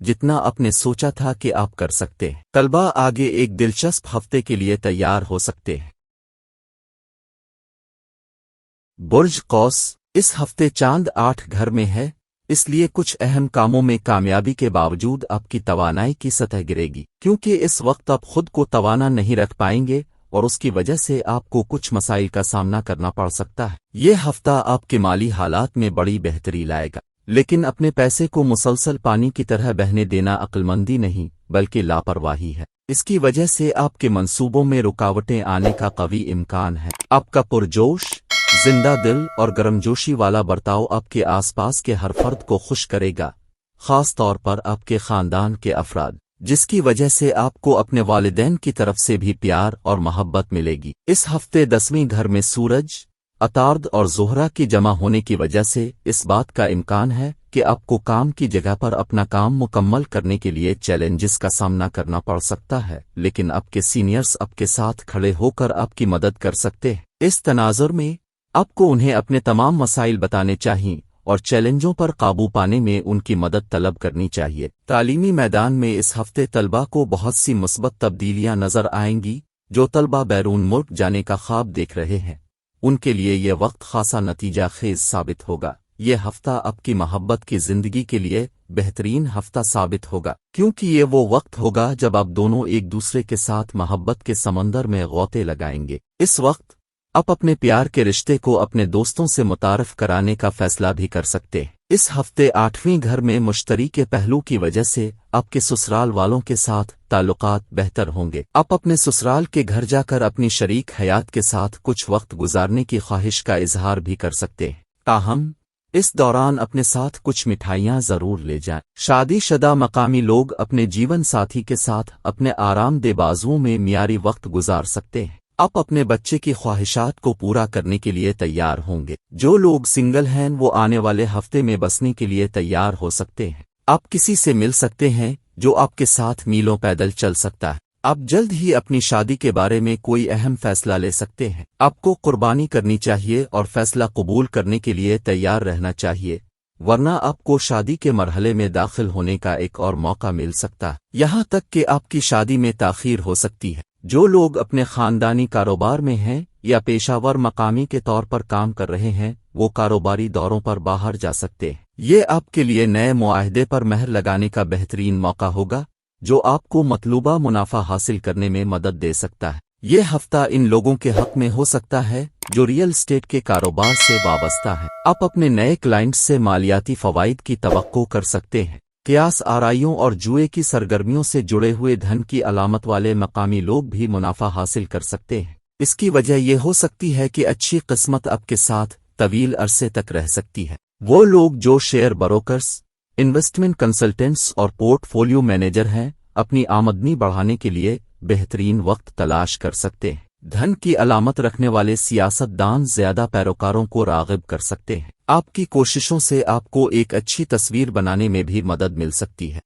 جتنا آپ نے سوچا تھا کہ آپ کر سکتے ہیں۔ طلبہ آگے ایک دلچسپ ہفتے کے لیے تیار ہو سکتے ہیں۔ برج قوس، اس ہفتے چاند 8 گھر میں ہے، اس لیے کچھ اہم کاموں میں کامیابی کے باوجود آپ کی توانائی کی سطح گرے گی، کیونکہ اس وقت آپ خود کو توانا نہیں رکھ پائیں گے اور اس کی وجہ سے آپ کو کچھ مسائل کا سامنا کرنا پڑ سکتا ہے۔ یہ ہفتہ آپ کے مالی حالات میں بڑی بہتری لائے گا، لیکن اپنے پیسے کو مسلسل پانی کی طرح بہنے دینا عقل مندی نہیں بلکہ لاپرواہی ہے۔ اس کی وجہ سے آپ کے منصوبوں میں رکاوٹیں آنے کا قوی امکان ہے۔ آپ کا پرجوش، زندہ دل اور گرمجوشی والا برتاؤ آپ کے آس پاس کے ہر فرد کو خوش کرے گا، خاص طور پر آپ کے خاندان کے افراد، جس کی وجہ سے آپ کو اپنے والدین کی طرف سے بھی پیار اور محبت ملے گی۔ اس ہفتے 10ویں گھر میں سورج، عطارد اور زہرہ کی جمع ہونے کی وجہ سے اس بات کا امکان ہے کہ آپ کو کام کی جگہ پر اپنا کام مکمل کرنے کے لیے چیلنجز کا سامنا کرنا پڑ سکتا ہے، لیکن آپ کے سینئرز آپ کے ساتھ کھڑے ہو کر آپ کی مدد کر سکتے ہیں۔ اس تناظر میں آپ کو انہیں اپنے تمام مسائل بتانے چاہئیں اور چیلنجوں پر قابو پانے میں ان کی مدد طلب کرنی چاہیے۔ تعلیمی میدان میں اس ہفتے طلبہ کو بہت سی مثبت تبدیلیاں نظر آئیں گی۔ جو طلبہ بیرون ملک جانے کا خواب دیکھ رہے ہیں، ان کے لیے یہ وقت خاصا نتیجہ خیز ثابت ہوگا۔ یہ ہفتہ آپ کی محبت کی زندگی کے لیے بہترین ہفتہ ثابت ہوگا، کیونکہ یہ وہ وقت ہوگا جب آپ دونوں ایک دوسرے کے ساتھ محبت کے سمندر میں غوطے لگائیں گے۔ اس وقت آپ اپنے پیار کے رشتے کو اپنے دوستوں سے متعارف کرانے کا فیصلہ بھی کر سکتے ہیں۔ اس ہفتے 8ویں گھر میں مشتری کے پہلو کی وجہ سے آپ کے سسرال والوں کے ساتھ تعلقات بہتر ہوں گے۔ آپ اپنے سسرال کے گھر جا کر اپنی شریک حیات کے ساتھ کچھ وقت گزارنے کی خواہش کا اظہار بھی کر سکتے ہیں، تاہم اس دوران اپنے ساتھ کچھ مٹھائیاں ضرور لے جائیں۔ شادی شدہ مقامی لوگ اپنے جیون ساتھی کے ساتھ اپنے آرام دہ بازوؤں میں معیاری وقت گزار سکتے ہیں۔ آپ اپنے بچے کی خواہشات کو پورا کرنے کے لیے تیار ہوں گے۔ جو لوگ سنگل ہیں وہ آنے والے ہفتے میں بسنے کے لیے تیار ہو سکتے ہیں۔ آپ کسی سے مل سکتے ہیں جو آپ کے ساتھ میلوں پیدل چل سکتا ہے۔ آپ جلد ہی اپنی شادی کے بارے میں کوئی اہم فیصلہ لے سکتے ہیں۔ آپ کو قربانی کرنی چاہیے اور فیصلہ قبول کرنے کے لیے تیار رہنا چاہیے، ورنہ آپ کو شادی کے مرحلے میں داخل ہونے کا ایک اور موقع مل سکتا ہے، یہاں تک کہ آپ کی شادی میں تاخیر ہو سکتی ہے۔ جو لوگ اپنے خاندانی کاروبار میں ہیں یا پیشہ ور مقامی کے طور پر کام کر رہے ہیں، وہ کاروباری دوروں پر باہر جا سکتے ہیں۔ یہ آپ کے لیے نئے معاہدے پر مہر لگانے کا بہترین موقع ہوگا، جو آپ کو مطلوبہ منافع حاصل کرنے میں مدد دے سکتا ہے۔ یہ ہفتہ ان لوگوں کے حق میں ہو سکتا ہے جو ریئل اسٹیٹ کے کاروبار سے وابستہ ہیں۔ آپ اپنے نئے کلائنٹس سے مالیاتی فوائد کی توقع کر سکتے ہیں۔ قیاس آرائیوں اور جوئے کی سرگرمیوں سے جڑے ہوئے دھن کی علامت والے مقامی لوگ بھی منافع حاصل کر سکتے ہیں۔ اس کی وجہ یہ ہو سکتی ہے کہ اچھی قسمت آپ کے ساتھ طویل عرصے تک رہ سکتی ہے۔ وہ لوگ جو شیئر بروکرز، انویسٹمنٹ کنسلٹنٹس اور پورٹ فولیو مینیجر ہیں، اپنی آمدنی بڑھانے کے لیے بہترین وقت تلاش کر سکتے ہیں۔ دھن کی علامت رکھنے والے سیاست دان زیادہ پیروکاروں کو راغب کر سکتے ہیں۔ آپ کی کوششوں سے آپ کو ایک اچھی تصویر بنانے میں بھی مدد مل سکتی ہے۔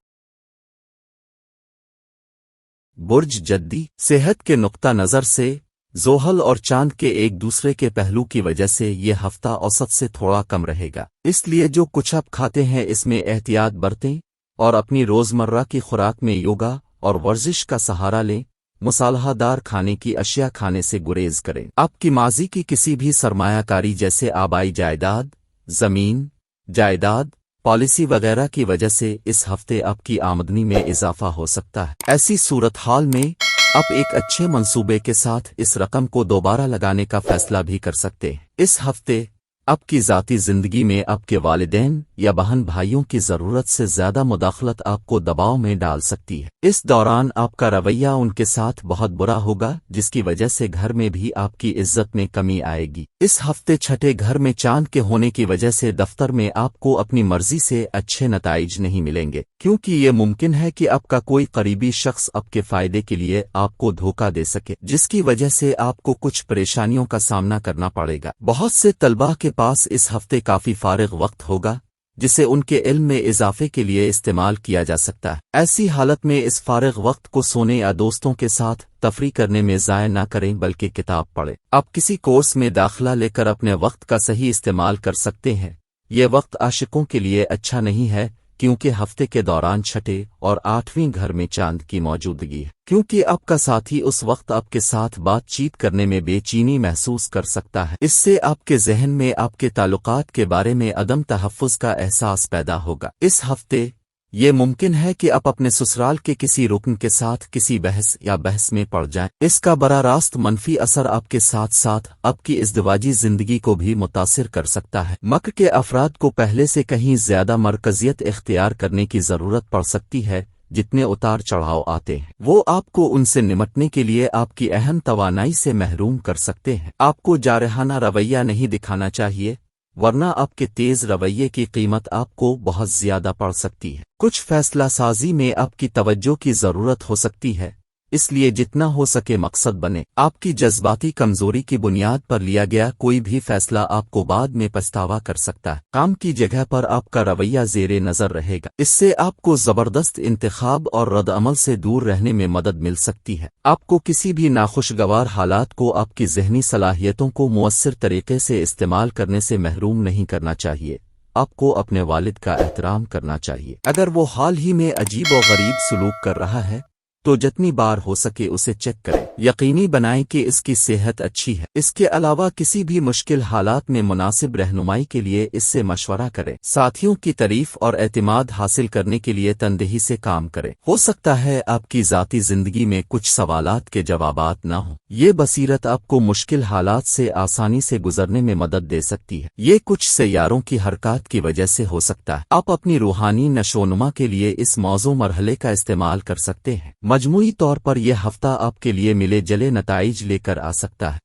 برج جدی، صحت کے نقطہ نظر سے زحل اور چاند کے ایک دوسرے کے پہلو کی وجہ سے یہ ہفتہ اوسط سے تھوڑا کم رہے گا، اس لیے جو کچھ آپ کھاتے ہیں اس میں احتیاط برتیں اور اپنی روزمرہ کی خوراک میں یوگا اور ورزش کا سہارا لیں۔ مصالحہ دار کھانے کی اشیاء کھانے سے گریز کریں۔ آپ کی ماضی کی کسی بھی سرمایہ کاری جیسے آبائی جائیداد، زمین، جائیداد، پالیسی وغیرہ کی وجہ سے اس ہفتے آپ کی آمدنی میں اضافہ ہو سکتا ہے۔ ایسی صورتحال میں آپ ایک اچھے منصوبے کے ساتھ اس رقم کو دوبارہ لگانے کا فیصلہ بھی کر سکتے ہیں۔ اس ہفتے آپ کی ذاتی زندگی میں آپ کے والدین یا بہن بھائیوں کی ضرورت سے زیادہ مداخلت آپ کو دباؤ میں ڈال سکتی ہے۔ اس دوران آپ کا رویہ ان کے ساتھ بہت برا ہوگا، جس کی وجہ سے گھر میں بھی آپ کی عزت میں کمی آئے گی۔ اس ہفتے چھٹے گھر میں چاند کے ہونے کی وجہ سے دفتر میں آپ کو اپنی مرضی سے اچھے نتائج نہیں ملیں گے، کیونکہ یہ ممکن ہے کہ آپ کا کوئی قریبی شخص آپ کے فائدے کے لیے آپ کو دھوکہ دے سکے، جس کی وجہ سے آپ کو کچھ پریشانیوں کا سامنا کرنا پڑے گا۔ بہت سے طلباء کے پاس اس ہفتے کافی فارغ وقت ہوگا، جسے ان کے علم میں اضافے کے لیے استعمال کیا جا سکتا ہے۔ ایسی حالت میں اس فارغ وقت کو سونے یا دوستوں کے ساتھ تفریح کرنے میں ضائع نہ کریں بلکہ کتاب پڑھیں۔ آپ کسی کورس میں داخلہ لے کر اپنے وقت کا صحیح استعمال کر سکتے ہیں۔ یہ وقت عاشقوں کے لیے اچھا نہیں ہے، کیونکہ ہفتے کے دوران چھٹے اور آٹھویں گھر میں چاند کی موجودگی ہے، کیونکہ آپ کا ساتھی اس وقت آپ کے ساتھ بات چیت کرنے میں بے چینی محسوس کر سکتا ہے۔ اس سے آپ کے ذہن میں آپ کے تعلقات کے بارے میں عدم تحفظ کا احساس پیدا ہوگا۔ اس ہفتے یہ ممکن ہے کہ آپ اپنے سسرال کے کسی رکن کے ساتھ کسی بحث میں پڑ جائیں۔ اس کا براہ راست منفی اثر آپ کے ساتھ ساتھ آپ کی ازدواجی زندگی کو بھی متاثر کر سکتا ہے۔ مکر کے افراد کو پہلے سے کہیں زیادہ مرکزیت اختیار کرنے کی ضرورت پڑ سکتی ہے۔ جتنے اتار چڑھاؤ آتے ہیں وہ آپ کو ان سے نمٹنے کے لیے آپ کی اہم توانائی سے محروم کر سکتے ہیں۔ آپ کو جارحانہ رویہ نہیں دکھانا چاہیے، ورنہ آپ کے تیز رویے کی قیمت آپ کو بہت زیادہ پڑ سکتی ہے۔ کچھ فیصلہ سازی میں آپ کی توجہ کی ضرورت ہو سکتی ہے، اس لیے جتنا ہو سکے مقصد بنے۔ آپ کی جذباتی کمزوری کی بنیاد پر لیا گیا کوئی بھی فیصلہ آپ کو بعد میں پچھتاوا کر سکتا ہے۔ کام کی جگہ پر آپ کا رویہ زیر نظر رہے گا، اس سے آپ کو زبردست انتخاب اور رد عمل سے دور رہنے میں مدد مل سکتی ہے۔ آپ کو کسی بھی ناخوشگوار حالات کو آپ کی ذہنی صلاحیتوں کو مؤثر طریقے سے استعمال کرنے سے محروم نہیں کرنا چاہیے۔ آپ کو اپنے والد کا احترام کرنا چاہیے۔ اگر وہ حال ہی میں عجیب و غریب سلوک کر رہا ہے تو جتنی بار ہو سکے اسے چیک کریں، یقینی بنائیں کہ اس کی صحت اچھی ہے۔ اس کے علاوہ کسی بھی مشکل حالات میں مناسب رہنمائی کے لیے اس سے مشورہ کریں۔ ساتھیوں کی تعریف اور اعتماد حاصل کرنے کے لیے تندہی سے کام کریں۔ ہو سکتا ہے آپ کی ذاتی زندگی میں کچھ سوالات کے جوابات نہ ہوں، یہ بصیرت آپ کو مشکل حالات سے آسانی سے گزرنے میں مدد دے سکتی ہے۔ یہ کچھ سیاروں کی حرکات کی وجہ سے ہو سکتا ہے۔ آپ اپنی روحانی نشوونما کے لیے اس موضوع مرحلے کا استعمال کر سکتے ہیں۔ مجموعی طور پر یہ ہفتہ آپ کے لیے ملے جلے نتائج لے کر آ سکتا ہے۔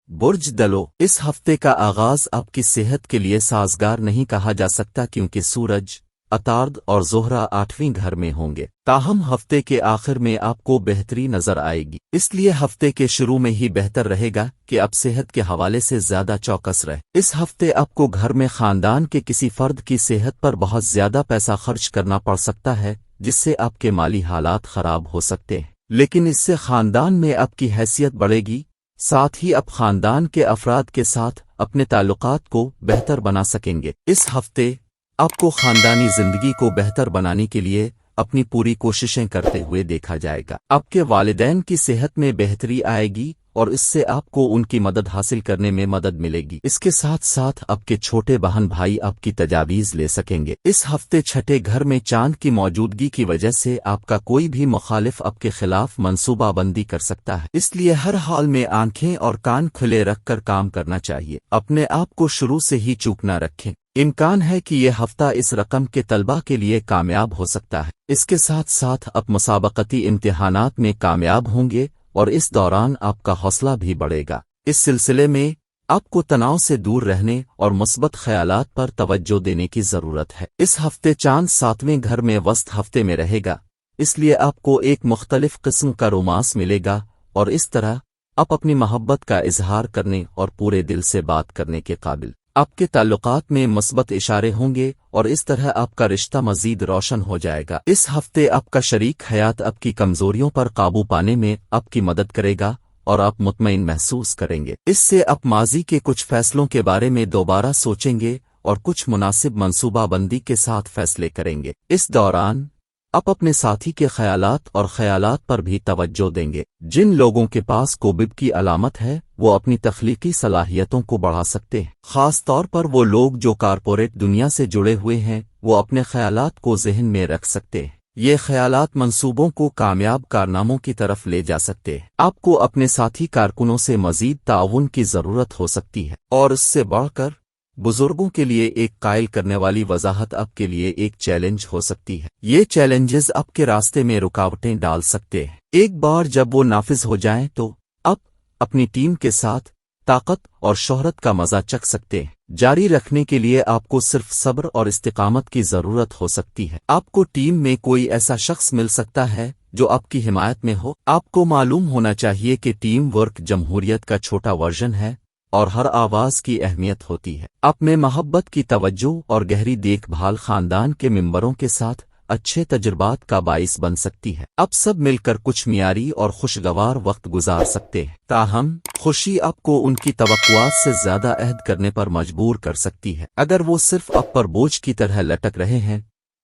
برج دلو، اس ہفتے کا آغاز آپ کی صحت کے لیے سازگار نہیں کہا جا سکتا کیونکہ سورج، عطارد اور زہرہ آٹھویں گھر میں ہوں گے۔ تاہم ہفتے کے آخر میں آپ کو بہتری نظر آئے گی، اس لیے ہفتے کے شروع میں ہی بہتر رہے گا کہ آپ صحت کے حوالے سے زیادہ چوکس رہیں۔ اس ہفتے آپ کو گھر میں خاندان کے کسی فرد کی صحت پر بہت زیادہ پیسہ خرچ کرنا پڑ سکتا ہے، جس سے آپ کے مالی حالات خراب ہو سکتے ہیں، لیکن اس سے خاندان میں آپ کی حیثیت بڑھے گی۔ ساتھ ہی آپ خاندان کے افراد کے ساتھ اپنے تعلقات کو بہتر بنا سکیں گے۔ اس ہفتے آپ کو خاندانی زندگی کو بہتر بنانے کے لیے اپنی پوری کوششیں کرتے ہوئے دیکھا جائے گا۔ آپ کے والدین کی صحت میں بہتری آئے گی اور اس سے آپ کو ان کی مدد حاصل کرنے میں مدد ملے گی۔ اس کے ساتھ ساتھ آپ کے چھوٹے بہن بھائی آپ کی تجاویز لے سکیں گے۔ اس ہفتے چھٹے گھر میں چاند کی موجودگی کی وجہ سے آپ کا کوئی بھی مخالف آپ کے خلاف منصوبہ بندی کر سکتا ہے، اس لیے ہر حال میں آنکھیں اور کان کھلے رکھ کر کام کرنا چاہیے۔ اپنے آپ کو شروع سے ہی چوک نہ رکھیں۔ امکان ہے کہ یہ ہفتہ اس رقم کے طلبہ کے لیے کامیاب ہو سکتا ہے۔ اس کے ساتھ ساتھ آپ مسابقتی امتحانات میں کامیاب ہوں گے اور اس دوران آپ کا حوصلہ بھی بڑھے گا۔ اس سلسلے میں آپ کو تناؤ سے دور رہنے اور مثبت خیالات پر توجہ دینے کی ضرورت ہے۔ اس ہفتے چاند ساتویں گھر میں وسط ہفتے میں رہے گا، اس لیے آپ کو ایک مختلف قسم کا رومانس ملے گا اور اس طرح آپ اپنی محبت کا اظہار کرنے اور پورے دل سے بات کرنے کے قابل۔ آپ کے تعلقات میں مثبت اشارے ہوں گے اور اس طرح آپ کا رشتہ مزید روشن ہو جائے گا۔ اس ہفتے آپ کا شریک حیات آپ کی کمزوریوں پر قابو پانے میں آپ کی مدد کرے گا اور آپ مطمئن محسوس کریں گے۔ اس سے آپ ماضی کے کچھ فیصلوں کے بارے میں دوبارہ سوچیں گے اور کچھ مناسب منصوبہ بندی کے ساتھ فیصلے کریں گے۔ اس دوران آپ اپنے ساتھی کے خیالات پر بھی توجہ دیں گے۔ جن لوگوں کے پاس کوبب کی علامت ہے وہ اپنی تخلیقی صلاحیتوں کو بڑھا سکتے ہیں، خاص طور پر وہ لوگ جو کارپوریٹ دنیا سے جڑے ہوئے ہیں، وہ اپنے خیالات کو ذہن میں رکھ سکتے ہیں۔ یہ خیالات منصوبوں کو کامیاب کارناموں کی طرف لے جا سکتے ہیں۔ آپ کو اپنے ساتھی کارکنوں سے مزید تعاون کی ضرورت ہو سکتی ہے اور اس سے بڑھ کر بزرگوں کے لیے ایک قائل کرنے والی وضاحت آپ کے لیے ایک چیلنج ہو سکتی ہے۔ یہ چیلنجز آپ کے راستے میں رکاوٹیں ڈال سکتے ہیں۔ ایک بار جب وہ نافذ ہو جائیں تو آپ اپنی ٹیم کے ساتھ طاقت اور شہرت کا مزہ چکھ سکتے ہیں۔ جاری رکھنے کے لیے آپ کو صرف صبر اور استقامت کی ضرورت ہو سکتی ہے۔ آپ کو ٹیم میں کوئی ایسا شخص مل سکتا ہے جو آپ کی حمایت میں ہو۔ آپ کو معلوم ہونا چاہیے کہ ٹیم ورک جمہوریت کا چھوٹا ورژن ہے اور ہر آواز کی اہمیت ہوتی ہے۔ آپ میں محبت کی توجہ اور گہری دیکھ بھال خاندان کے ممبروں کے ساتھ اچھے تجربات کا باعث بن سکتی ہے۔ اب سب مل کر کچھ معیاری اور خوشگوار وقت گزار سکتے ہیں، تاہم خوشی آپ کو ان کی توقعات سے زیادہ عہد کرنے پر مجبور کر سکتی ہے۔ اگر وہ صرف آپ پر بوجھ کی طرح لٹک رہے ہیں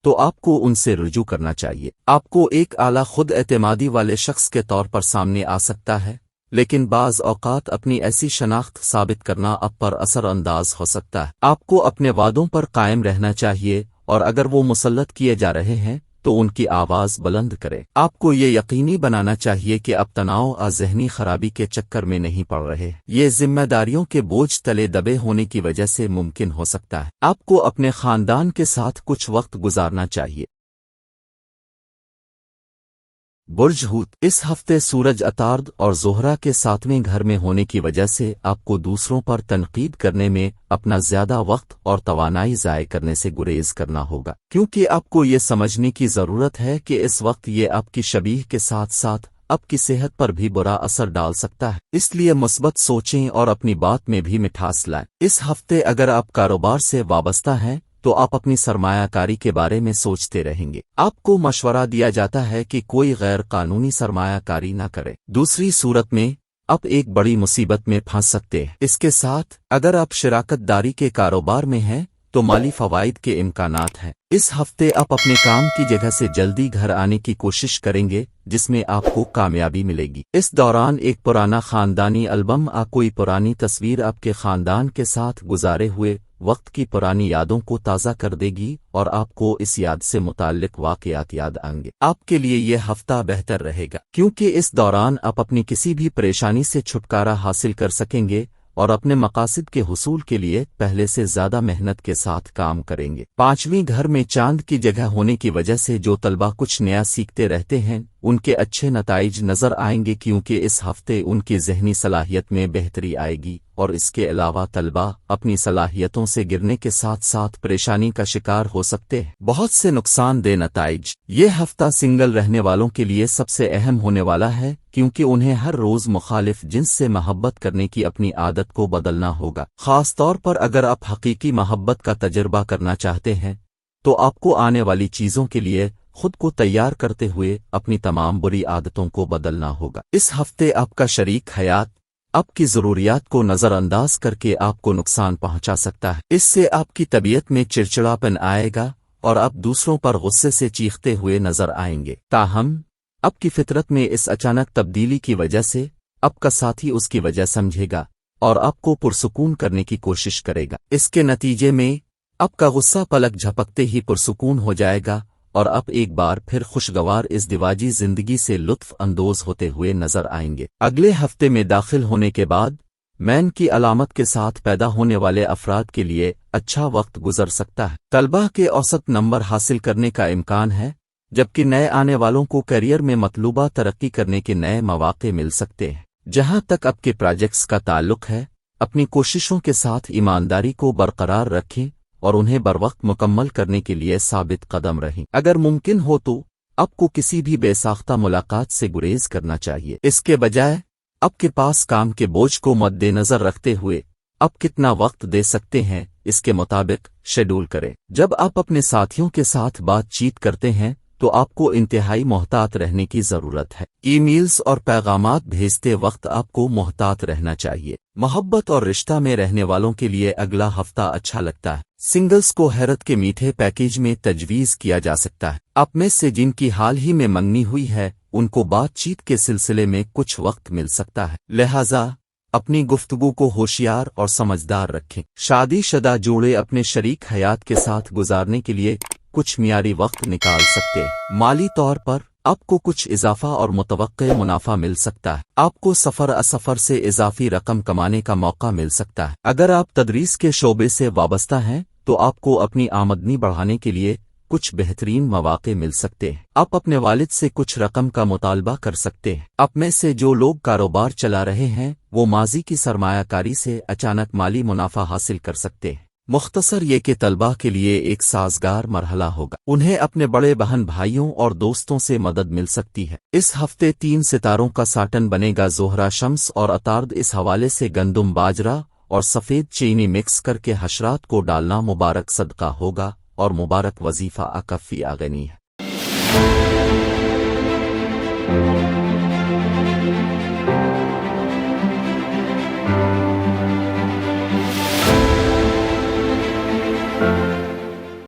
تو آپ کو ان سے رجوع کرنا چاہیے۔ آپ کو ایک اعلیٰ خود اعتمادی والے شخص کے طور پر سامنے آ سکتا ہے، لیکن بعض اوقات اپنی ایسی شناخت ثابت کرنا آپ پر اثر انداز ہو سکتا ہے۔ آپ کو اپنے وعدوں پر قائم رہنا چاہیے، اور اگر وہ مسلط کیے جا رہے ہیں تو ان کی آواز بلند کرے۔ آپ کو یہ یقینی بنانا چاہیے کہ آپ تناؤ اور ذہنی خرابی کے چکر میں نہیں پڑ رہے۔ یہ ذمہ داریوں کے بوجھ تلے دبے ہونے کی وجہ سے ممکن ہو سکتا ہے۔ آپ کو اپنے خاندان کے ساتھ کچھ وقت گزارنا چاہیے۔ برج حوت، اس ہفتے سورج عطارد اور زہرہ کے 7ویں گھر میں ہونے کی وجہ سے آپ کو دوسروں پر تنقید کرنے میں اپنا زیادہ وقت اور توانائی ضائع کرنے سے گریز کرنا ہوگا، کیونکہ آپ کو یہ سمجھنے کی ضرورت ہے کہ اس وقت یہ آپ کی شبیہ کے ساتھ ساتھ آپ کی صحت پر بھی برا اثر ڈال سکتا ہے۔ اس لیے مثبت سوچیں اور اپنی بات میں بھی مٹھاس لائیں۔ اس ہفتے اگر آپ کاروبار سے وابستہ ہیں تو آپ اپنی سرمایہ کاری کے بارے میں سوچتے رہیں گے۔ آپ کو مشورہ دیا جاتا ہے کہ کوئی غیر قانونی سرمایہ کاری نہ کرے، دوسری صورت میں آپ ایک بڑی مصیبت میں پھنس سکتے ہیں۔ اس کے ساتھ اگر آپ شراکت داری کے کاروبار میں ہیں تو مالی فوائد کے امکانات ہیں۔ اس ہفتے آپ اپنے کام کی جگہ سے جلدی گھر آنے کی کوشش کریں گے جس میں آپ کو کامیابی ملے گی۔ اس دوران ایک پرانا خاندانی البم کوئی پرانی تصویر آپ کے خاندان کے ساتھ گزارے ہوئے وقت کی پرانی یادوں کو تازہ کر دے گی اور آپ کو اس یاد سے متعلق واقعات یاد آئیں گے۔ آپ کے لیے یہ ہفتہ بہتر رہے گا کیونکہ اس دوران آپ اپنی کسی بھی پریشانی سے چھٹکارا حاصل کر سکیں گے اور اپنے مقاصد کے حصول کے لیے پہلے سے زیادہ محنت کے ساتھ کام کریں گے۔ 5ویں گھر میں چاند کی جگہ ہونے کی وجہ سے جو طلبہ کچھ نیا سیکھتے رہتے ہیں ان کے اچھے نتائج نظر آئیں گے، کیونکہ اس ہفتے ان کی ذہنی صلاحیت میں بہتری آئے گی، اور اس کے علاوہ طلبہ اپنی صلاحیتوں سے گرنے کے ساتھ ساتھ پریشانی کا شکار ہو سکتے ہیں۔ بہت سے نقصان دہ نتائج۔ یہ ہفتہ سنگل رہنے والوں کے لیے سب سے اہم ہونے والا ہے، کیونکہ انہیں ہر روز مخالف جنس سے محبت کرنے کی اپنی عادت کو بدلنا ہوگا، خاص طور پر اگر آپ حقیقی محبت کا تجربہ کرنا چاہتے ہیں تو آپ کو آنے والی چیزوں کے لیے خود کو تیار کرتے ہوئے اپنی تمام بری عادتوں کو بدلنا ہوگا۔ اس ہفتے آپ کا شریک حیات آپ کی ضروریات کو نظر انداز کر کے آپ کو نقصان پہنچا سکتا ہے۔ اس سے آپ کی طبیعت میں چڑچڑاپن آئے گا اور آپ دوسروں پر غصے سے چیختے ہوئے نظر آئیں گے۔ تاہم آپ کی فطرت میں اس اچانک تبدیلی کی وجہ سے آپ کا ساتھی اس کی وجہ سمجھے گا اور آپ کو پرسکون کرنے کی کوشش کرے گا۔ اس کے نتیجے میں آپ کا غصہ پلک جھپکتے ہی پرسکون ہو جائے گا اور آپ ایک بار پھر خوشگوار ازدواجی زندگی سے لطف اندوز ہوتے ہوئے نظر آئیں گے۔ اگلے ہفتے میں داخل ہونے کے بعد مین کی علامت کے ساتھ پیدا ہونے والے افراد کے لیے اچھا وقت گزر سکتا ہے۔ طلبہ کے اوسط نمبر حاصل کرنے کا امکان ہے، جبکہ نئے آنے والوں کو کیریئر میں مطلوبہ ترقی کرنے کے نئے مواقع مل سکتے ہیں۔ جہاں تک آپ کے پروجیکٹس کا تعلق ہے، اپنی کوششوں کے ساتھ ایمانداری کو برقرار رکھیں اور انہیں بروقت مکمل کرنے کے لیے ثابت قدم رہیں۔ اگر ممکن ہو تو آپ کو کسی بھی بے ساختہ ملاقات سے گریز کرنا چاہیے۔ اس کے بجائے آپ کے پاس کام کے بوجھ کو مد نظر رکھتے ہوئے آپ کتنا وقت دے سکتے ہیں اس کے مطابق شیڈول کریں۔ جب آپ اپنے ساتھیوں کے ساتھ بات چیت کرتے ہیں تو آپ کو انتہائی محتاط رہنے کی ضرورت ہے۔ ای میلز اور پیغامات بھیجتے وقت آپ کو محتاط رہنا چاہیے۔ محبت اور رشتہ میں رہنے والوں کے لیے اگلا ہفتہ اچھا لگتا ہے۔ سنگلز کو حیرت کے میٹھے پیکیج میں تجویز کیا جا سکتا ہے۔ آپ میں سے جن کی حال ہی میں منگنی ہوئی ہے ان کو بات چیت کے سلسلے میں کچھ وقت مل سکتا ہے، لہذا اپنی گفتگو کو ہوشیار اور سمجھدار رکھیں۔ شادی شدہ جوڑے اپنے شریک حیات کے ساتھ گزارنے کے لیے کچھ معیاری وقت نکال سکتے ہیں۔ مالی طور پر آپ کو کچھ اضافہ اور متوقع منافع مل سکتا ہے۔ آپ کو سفر سے اضافی رقم کمانے کا موقع مل سکتا ہے۔ اگر آپ تدریس کے شعبے سے وابستہ ہیں تو آپ کو اپنی آمدنی بڑھانے کے لیے کچھ بہترین مواقع مل سکتے ہیں۔ آپ اپنے والد سے کچھ رقم کا مطالبہ کر سکتے ہیں۔ آپ میں سے جو لوگ کاروبار چلا رہے ہیں وہ ماضی کی سرمایہ کاری سے اچانک مالی منافع حاصل کر سکتے ہیں۔ مختصر یہ کہ طلبہ کے لیے ایک سازگار مرحلہ ہوگا، انہیں اپنے بڑے بہن بھائیوں اور دوستوں سے مدد مل سکتی ہے۔ اس ہفتے 3 ستاروں کا ساٹن بنے گا، زہرہ شمس اور عطارد۔ اس حوالے سے گندم باجرہ اور سفید چینی مکس کر کے حشرات کو ڈالنا مبارک صدقہ ہوگا اور مبارک وظیفہ اکفی آغنی ہے۔